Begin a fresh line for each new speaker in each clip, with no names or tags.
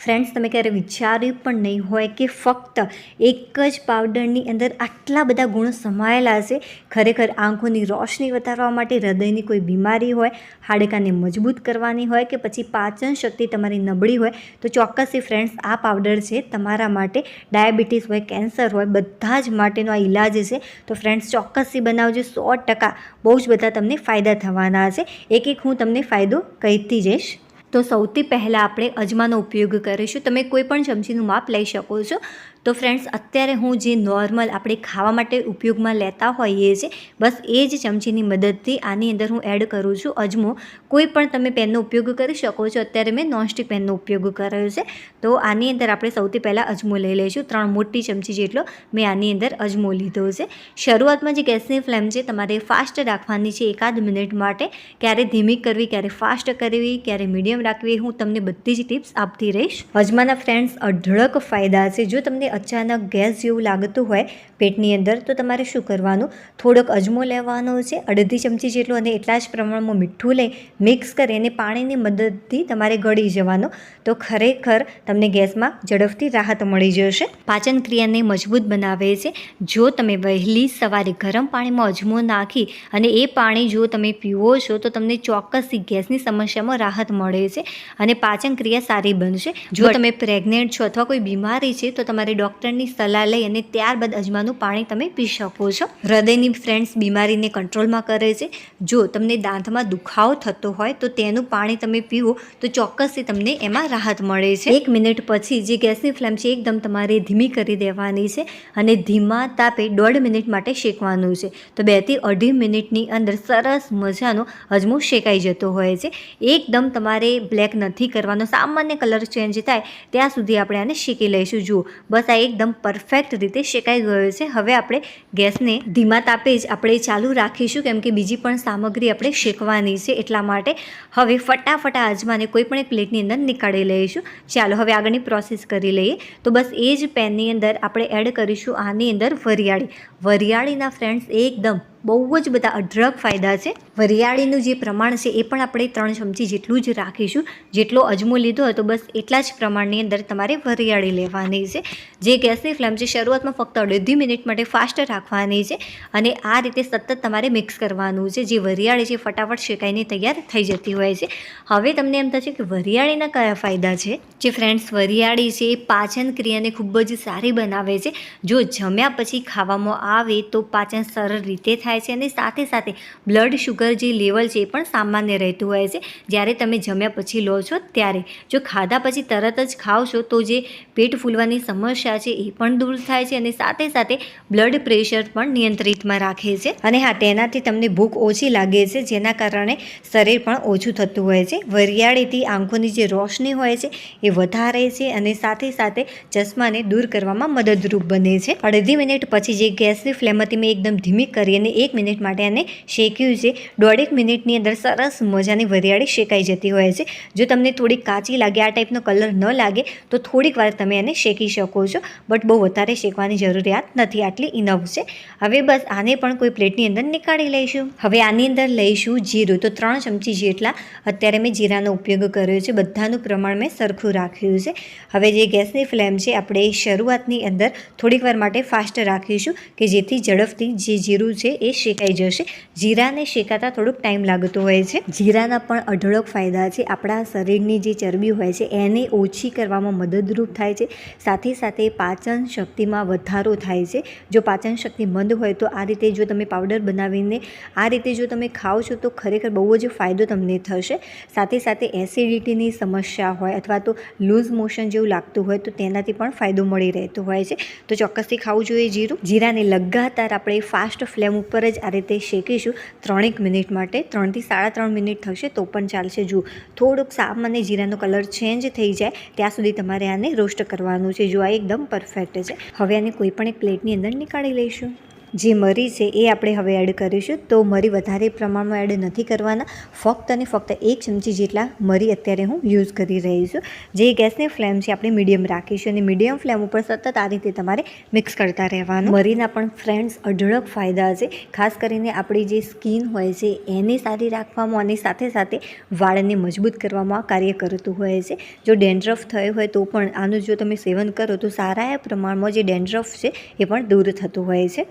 Friends, તમે ક્યારે વિચાર્યું પણ નહીં હોય કે ફક્ત એક જ પાવડરની અંદર આટલા બધા ગુણો સમાયેલા છે. ખરેખર આંખોની રોશની વધારવા માટે, હૃદયની કોઈ બીમારી હોય, હાડકાને મજબૂત કરવાની હોય કે પછી પાચન શક્તિ તમારી નબળી હોય તો ચોક્કસથી ફ્રેન્ડ્સ આ પાવડર છે તમારા માટે. ડાયાબિટીસ હોય, કેન્સર હોય, બધા જ માટેનો આ ઇલાજ છે. તો ફ્રેન્ડ્સ ચોક્કસથી બનાવજો. 100% બહુ જ બધા તમને ફાયદા થવાના છે. એક હું તમને ફાયદો કહેતી જઈશ. તો સૌથી પહેલાં આપણે અજમાનો ઉપયોગ કરીશું. તમે કોઈ પણ ચમચીનું માપ લઈ શકો છો. તો ફ્રેન્ડ્સ, અત્યારે હું જે નોર્મલ આપણે ખાવા માટે ઉપયોગમાં લેતા હોઈએ છીએ, બસ એ જ ચમચીની મદદથી આની અંદર હું એડ કરું છું અજમો. કોઈ પણ તમે પેનનો ઉપયોગ કરી શકો છો. અત્યારે મેં નોનસ્ટિક પેનનો ઉપયોગ કર્યો છે. તો આની અંદર આપણે સૌથી પહેલાં અજમો લઈ લઈશું. 3 મોટી ચમચી જેટલો મેં આની અંદર અજમો લીધો છે. શરૂઆતમાં જે ગેસની ફ્લેમ છે તમારે ફાસ્ટ રાખવાની છે 1-8 મિનિટ માટે. ક્યારે ધીમી કરવી, ક્યારે ફાસ્ટ કરવી, ક્યારે મીડિયમ રાખવી, હું તમને બધી જ ટિપ્સ આપતી રહીશ. અજમાના ફ્રેન્ડ્સ અઢળક ફાયદા છે. જો તમને અચાનક ગેસ જેવું લાગતું હોય પેટની અંદર તો તમારે શું કરવાનું, થોડોક અજમો લેવાનો છે, અડધી ચમચી જેટલું, અને એટલા જ પ્રમાણમાં મીઠું લઈ મિક્સ કરી અને પાણીની મદદથી તમારે ગળી જવાનું. તો ખરેખર તમને ગેસમાં ઝડપથી રાહત મળી જશે. પાચન ક્રિયાને મજબૂત બનાવે છે. જો તમે વહેલી સવારે ગરમ પાણીમાં અજમો નાખી અને એ પાણી જો તમે પીવો છો તો તમને ચોક્કસથી ગેસની સમસ્યામાં રાહત મળે છે અને પાચન ક્રિયા સારી બનશે. જો તમે પ્રેગ્નેન્ટ છો અથવા કોઈ બીમારી છે તો તમારે ડૉક્ટરની સલાહ લઈ અને ત્યારબાદ અજમાનું પાણી તમે પી શકો છો. હૃદયની ફ્રેન્ડ્સ બીમારીને કંટ્રોલમાં કરે છે. જો તમને દાંતમાં દુખાવો થતો હોય તો તેનું પાણી તમે પીવો તો ચોક્કસથી તમને એમાં રાહત મળે છે. 1 મિનિટ પછી જે ગેસની ફ્લેમ છે એકદમ તમારે ધીમી કરી દેવાની છે અને ધીમા તાપે 1.5 મિનિટ માટે શેકવાનું છે. તો 2 થી 2.5 મિનિટની અંદર સરસ મજાનો અજમો શેકાઈ જતો હોય છે. એકદમ તમારે બ્લેક નથી કરવાનો, સામાન્ય કલર ચેન્જ થાય ત્યાં સુધી આપણે આને શેકી લઈશું. જુઓ, બસ આ એકદમ પરફેક્ટ રીતે શેકાઈ ગયો છે. હવે આપણે ગેસને ધીમા તાપે જ આપણે ચાલુ રાખીશું કેમ કે બીજી પણ સામગ્રી આપણે શેકવાની છે એટલા માટે. હવે ફટાફટ આ અજમાને કોઈ પણ એક પ્લેટની અંદર નીકાળી લઈશું. ચાલો હવે આગળની પ્રોસેસ કરી લઈએ. તો બસ એ જ પેનની અંદર આપણે એડ કરીશું આની અંદર વરિયાળી. વરિયાળીના ફ્રેન્ડ્સ એકદમ બહુ જ બધા અઢળક ફાયદા છે. વરિયાળીનું જે પ્રમાણ છે એ પણ આપણે 3 ચમચી જેટલું જ રાખીશું. જેટલો અજમો લીધો હતો બસ એટલા જ પ્રમાણની અંદર તમારે વરિયાળી લેવાની છે. જે ગેસની ફ્લેમ છે શરૂઆતમાં ફક્ત 1.5 મિનિટ માટે ફાસ્ટ રાખવાની છે અને આ રીતે સતત તમારે મિક્સ કરવાનું છે. જે વરિયાળી છે ફટાફટ શેકાઈને તૈયાર થઈ જતી હોય છે. હવે તમને એમ થશે કે વરિયાળીના કયા ફાયદા છે. જે ફ્રેન્ડ્સ વરિયાળી છે એ પાચન ક્રિયાને ખૂબ જ સારી બનાવે છે. જો જમ્યા પછી ખાવામાં આવે તો પાચન સરળ રીતે થાય છે અને સાથે સાથે બ્લડ શુગર જે લેવલ છે એ પણ સામાન્ય રહેતું હોય છે જ્યારે તમે જમ્યા પછી લો છો ત્યારે. જો ખાધા પછી તરત જ ખાવ છો તો જે પેટ ફૂલવાની સમસ્યા છે એ પણ દૂર થાય છે અને સાથે સાથે બ્લડ પ્રેશર પણ નિયંત્રિતમાં રાખે છે. અને હા, તેનાથી તમને ભૂખ ઓછી લાગે છે જેના કારણે શરીર પણ ઓછું થતું હોય છે. વરિયાળીથી આંખોની જે રોશની હોય છે એ વધારે છે અને સાથે સાથે ચશ્માને દૂર કરવામાં મદદરૂપ બને છે. 1.5 મિનિટ પછી જે ગેસની ફ્લેમ હતી મેં એકદમ ધીમી કરી અને 1 મિનિટ માટે આને શેક્યું છે. 1.5 મિનિટની અંદર સરસ મજાની વરિયાળી શેકાઈ જતી હોય છે. જો તમને થોડી કાચી લાગે, આ ટાઈપનો કલર ન લાગે તો થોડીક વાર તમે એને શેકી શકો છો, બટ બહુ વધારે શેકવાની જરૂરિયાત નથી. આટલી ઇનફ છે. હવે બસ આને પણ કોઈ પ્લેટની અંદર નીકાળી લઈશું. હવે આની અંદર લઈશું જીરું. તો 3 ચમચી જેટલા અત્યારે મેં જીરાનો ઉપયોગ કર્યો છે. બધાનું પ્રમાણ મેં સરખું રાખ્યું છે. હવે જે ગેસની ફ્લેમ છે આપણે શરૂઆતની અંદર થોડીક વાર માટે ફાસ્ટ રાખીશું કે જેથી ઝડપથી જે જીરું છે એ શેકાઈ જશે. જીરાને શેકાતા થોડોક ટાઈમ લાગતો હોય છે. જીરાના પણ અઢળક ફાયદા છે. આપણા શરીરની જે ચરબી હોય છે એને ઓછી કરવામાં મદદરૂપ થાય છે. સાથે સાથે પાચન શક્તિમાં વધારો થાય છે. જો પાચન શક્તિ મંદ હોય તો આ રીતે જો તમે પાવડર બનાવીને આ રીતે જો તમે ખાઓ છો તો ખરેખર બહુ જ ફાયદો તમને થશે. સાથે સાથે એસિડિટીની સમસ્યા હોય અથવા તો લૂઝ મોશન જેવું લાગતું હોય તો તેનાથી પણ ફાયદો મળી રહેતો હોય છે. તો ચોક્કસથી ખાવું જોઈએ જીરું. જીરાને લગાતાર આપણે ફાસ્ટ ફ્લેમ ઉપર જ આ રીતે શેકીશું 3 મિનિટ માટે. 3 થી 3.5 મિનિટ થશે તો પણ ચાલશે. જુઓ, થોડુંક સામાન્ય જીરાનો કલર ચેન્જ થઈ જાય ત્યાં સુધી તમારે આને રોસ્ટ કરવાનું છે. જો આ એકદમ પરફેક્ટ છે. હવે આને કોઈ પણ એક પ્લેટની અંદર નીકાળી લઈશું. જે મરી છે એ આપણે હવે એડ કરીશું. તો મરી વધારે પ્રમાણમાં એડ નથી કરવાના, ફક્ત અને ફક્ત 1 ચમચી જેટલા મરી અત્યારે હું યુઝ કરી રહી છું. જે ગેસની ફ્લેમ છે આપણે મીડિયમ રાખીશું અને મીડિયમ ફ્લેમ ઉપર સતત આ રીતે તમારે મિક્સ કરતા રહેવાનું. મરીના પણ ફ્રેન્ડ્સ અઢળક ફાયદા છે, ખાસ કરીને આપણી જે સ્કિન હોય છે એને સારી રાખવામાં અને સાથે સાથે વાળને મજબૂત કરવામાં કાર્ય કરતું હોય છે. જો ડેન્ડ્રફ થયો હોય તો પણ આનું જો તમે સેવન કરો તો સારા પ્રમાણમાં જે ડેન્ડ્રફ છે એ પણ દૂર થતું હોય છે.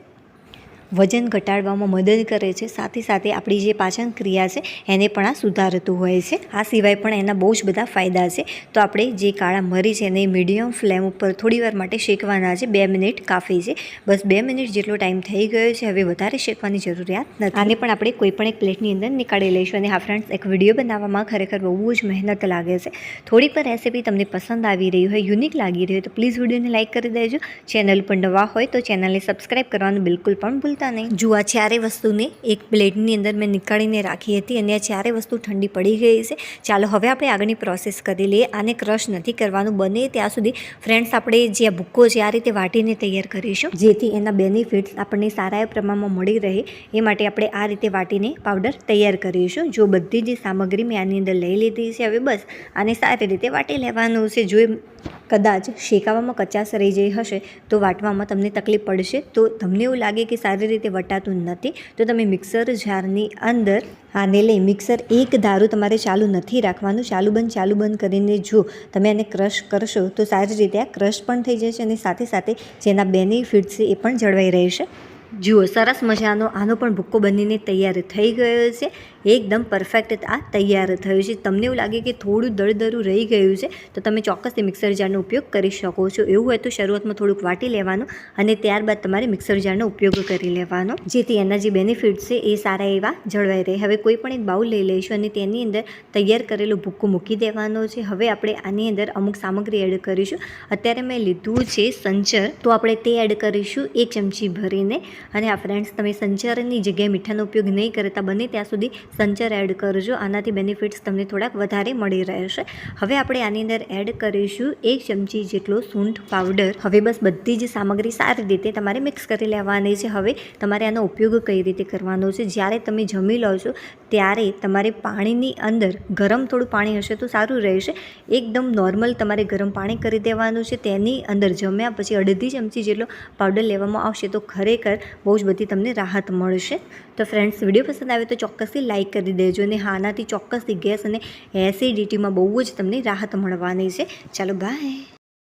વજન ઘટાડવામાં મદદ કરે છે, સાથે સાથે આપણી જે પાચન ક્રિયા છે એને પણ આ સુધારતું હોય છે. આ સિવાય પણ એના બહુ જ બધા ફાયદા છે. તો આપણે જે કાળા મરી છે એને મીડિયમ ફ્લેમ ઉપર થોડીવાર માટે શેકવાના છે. 2 મિનિટ કાફી છે. બસ 2 મિનિટ જેટલો ટાઈમ થઈ ગયો છે, હવે વધારે શેકવાની જરૂરિયાત નથી. આને પણ આપણે કોઈ પણ એક પ્લેટની અંદર નીકાળી લઈશું. અને હા ફ્રેન્ડ્સ, એક વિડીયો બનાવવામાં ખરેખર બહુ જ મહેનત લાગે છે. થોડી પણ રેસીપી તમને પસંદ આવી રહી હોય, યુનિક લાગી રહી હોય તો પ્લીઝ વિડીયોને લાઇક કરી દેજો. ચેનલ પર નવા હોય તો ચેનલને સબસ્ક્રાઈબ કરવાનું બિલકુલ પણ ભૂલતા નહીં. જો આ ચારે વસ્તુને એક પ્લેટની અંદર મેં નીકાળીને રાખી હતી અને આ ચારે વસ્તુ ઠંડી પડી ગઈ છે. ચાલો હવે આપણે આગળની પ્રોસેસ કરી લઈએ. આને ક્રશ નથી કરવાનું, બને ત્યાં સુધી ફ્રેન્ડ્સ આપણે જે આ ભૂક્કો છે આ રીતે વાટીને તૈયાર કરીશું, જેથી એના બેનિફિટ્સ આપણને સારા પ્રમાણમાં મળી રહે. એ માટે આપણે આ રીતે વાટીને પાવડર તૈયાર કરીશું. જો બધી જ સામગ્રી મેં આની અંદર લઈ લીધી છે, હવે બસ આને સારી રીતે વાટી લેવાનું છે. જો કદાચ શેકાવામાં કચાશ રહી જઈ હશે તો વાટવામાં તમને તકલીફ પડશે, તો તમને એવું લાગે કે સારી રીતે વટાતું નથી, તો તમે મિક્સર જારની અંદર આને લઈ મિક્સર એક ધારું તમારે ચાલુ નથી રાખવાનું. ચાલુ બંધ કરીને જો તમે આને ક્રશ કરશો તો સારી રીતે આ ક્રશ પણ થઈ જશે અને સાથે સાથે જેના બેનિફિટ્સ છે એ પણ જળવાઈ રહેશે. જુઓ, સરસ મજાનો આનો પણ ભૂક્કો બનીને તૈયાર થઈ ગયો છે. એકદમ પરફેક્ટ આ તૈયાર થયું છે. તમને એવું લાગે કે થોડું દળદરું રહી ગયું છે તો તમે ચોક્કસથી મિક્સર જારનો ઉપયોગ કરી શકો છો. એવું હોય તો શરૂઆતમાં થોડુંક વાટી લેવાનું અને ત્યારબાદ તમારે મિક્સર જારનો ઉપયોગ કરી લેવાનો, જેથી એના જે બેનિફિટ્સ છે એ સારા એવા જળવાઈ રહે. હવે કોઈ પણ એક બાઉલ લઈ લઈશું અને તેની અંદર તૈયાર કરેલો ભૂક્કો મૂકી દેવાનો છે. હવે આપણે આની અંદર અમુક સામગ્રી એડ કરીશું. અત્યારે મેં લીધું છે સંચર, તો આપણે તે એડ કરીશું 1 ચમચી ભરીને. અને આ ફ્રેન્ડ્સ, તમે સંચરની જગ્યાએ મીઠાનો ઉપયોગ નહીં કરતા બને ત્યાં સુધી સંચર એડ કરજો. આનાથી બેનિફિટ્સ તમને થોડાક વધારે મળી રહેશે. હવે આપણે આની અંદર એડ કરીશું 1 ચમચી જેટલો સૂંઠ પાવડર. હવે બસ બધી જ સામગ્રી સારી રીતે તમારે મિક્સ કરી લેવાની છે. હવે તમારે આનો ઉપયોગ કઈ રીતે કરવાનો છે, જ્યારે તમે જમી લો છો ત્યારે તમારે પાણીની અંદર ગરમ થોડું પાણી હશે તો સારું રહેશે. એકદમ નોર્મલ તમારે ગરમ પાણી કરી દેવાનું છે. તેની અંદર જમ્યા પછી 1/2 ચમચી જેટલો પાવડર લેવામાં આવશે તો ખરેખર બહુ જ બધી તમને રાહત મળશે. તો ફ્રેન્ડ્સ, વિડીયો પસંદ આવે તો ચોક્કસથી લાઇક કરી દેજો અને આનાથી ચોક્કસથી ગેસ અને એસિડિટીમાં બહુ જ તમને રાહત મળવાની છે. ચાલો, બાય.